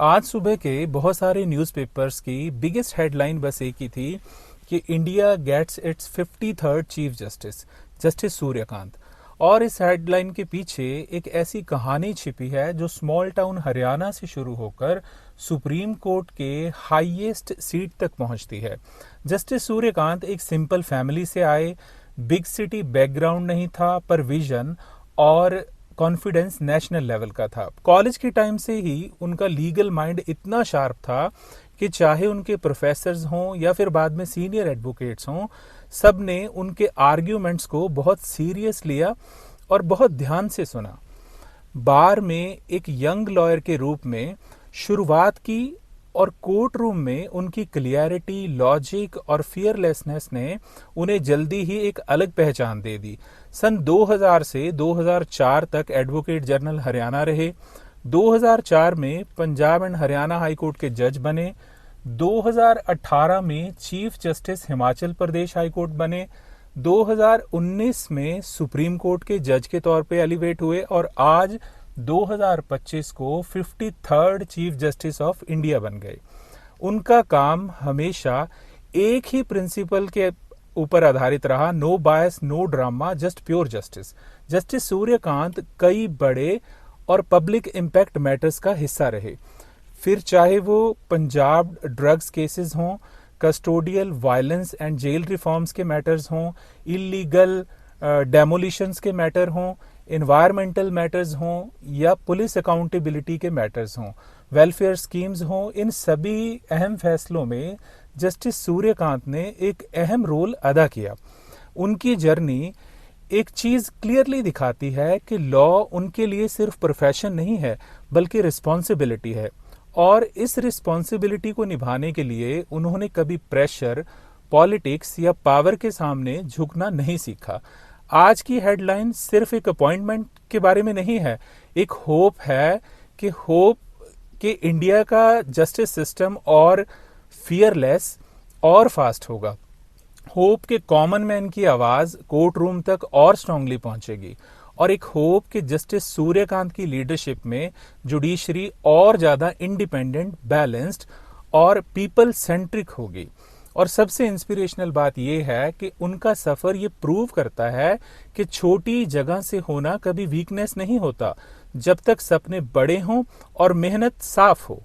आज सुबह के बहुत सारे न्यूज़पेपर्स की बिगेस्ट हेडलाइन बस एक ही थी कि India gets its 53rd chief justice, justice Suryakant. और इस हेडलाइन के पीछे एक ऐसी कहानी छिपी है जो स्मॉल टाउन हरियाणा से शुरू होकर सुप्रीम कोर्ट के हाईएस्ट सीट तक पहुंचती है। जस्टिस सूर्यकांत एक सिंपल फैमिली से आए, बिग सिटी बैकग्राउंड नहीं था, पर विजन और कॉन्फिडेंस नेशनल लेवल का था। कॉलेज के टाइम से ही उनका लीगल माइंड इतना शार्प था कि चाहे उनके प्रोफेसर्स हों या फिर बाद में सीनियर एडवोकेट्स हों, सब ने उनके आर्ग्यूमेंट्स को बहुत सीरियस लिया और बहुत ध्यान से सुना। बार में एक यंग लॉयर के रूप में शुरुआत की और कोर्ट रूम में उनकी क्लियरिटी, लॉजिक और फियरलेसनेस ने उन्हें जल्दी ही एक अलग पहचान दे दी। सन 2000 से 2004 तक एडवोकेट जनरल हरियाणा रहे। 2004 में Punjab and Haryana high court के जज बने। 2018 में chief justice Himachal Pradesh high court बने। 2019 में सुप्रीम कोर्ट के जज के तौर पे एलिवेट हुए और आज 2025 को 53rd chief justice of India बन गए। उनका काम हमेशा एक ही प्रिंसिपल के ऊपर आधारित रहा, no bias, no drama, just pure justice. Justice Surya Kant कई बड़े और पब्लिक इम्पैक्ट मैटर्स का हिस्सा रहे, फिर चाहे वो पंजाब ड्रग्स केसेस हों, custodial violence and jail reforms के मैटर्स हों, इलीगल डेमोलिशंस के मैटर हों, इन्वायरमेंटल मैटर्स हों या पुलिस अकाउंटेबिलिटी के मैटर्स हों, वेलफेयर स्कीम्स हों, इन सभी अहम फैसलों में जस्टिस सूर्यकांत ने एक अहम रोल अदा किया। उनकी जर्नी एक चीज क्लियरली दिखाती है कि लॉ उनके लिए सिर्फ प्रोफेशन नहीं है बल्कि रिस्पॉन्सिबिलिटी है, और इस रिस्पॉन्सिबिलिटी को निभाने के लिए उन्होंने कभी प्रेशर, पॉलिटिक्स या पावर के सामने झुकना नहीं सीखा। आज की हेडलाइन सिर्फ एक अपॉइंटमेंट के बारे में नहीं है, एक होप है कि इंडिया का जस्टिस सिस्टम और फियरलेस और फास्ट होगा। होप के कॉमन मैन की आवाज कोर्ट रूम तक और स्ट्रांगली पहुंचेगी, और एक होप कि जस्टिस सूर्यकांत की लीडरशिप में जुडिशरी और ज्यादा इंडिपेंडेंट, बैलेंस्ड और पीपल सेंट्रिक होगी। और सबसे इंस्पिरेशनल बात यह है कि उनका सफर ये प्रूव करता है कि छोटी जगह से होना कभी वीकनेस नहीं होता, जब तक सपने बड़े हों और मेहनत साफ हो।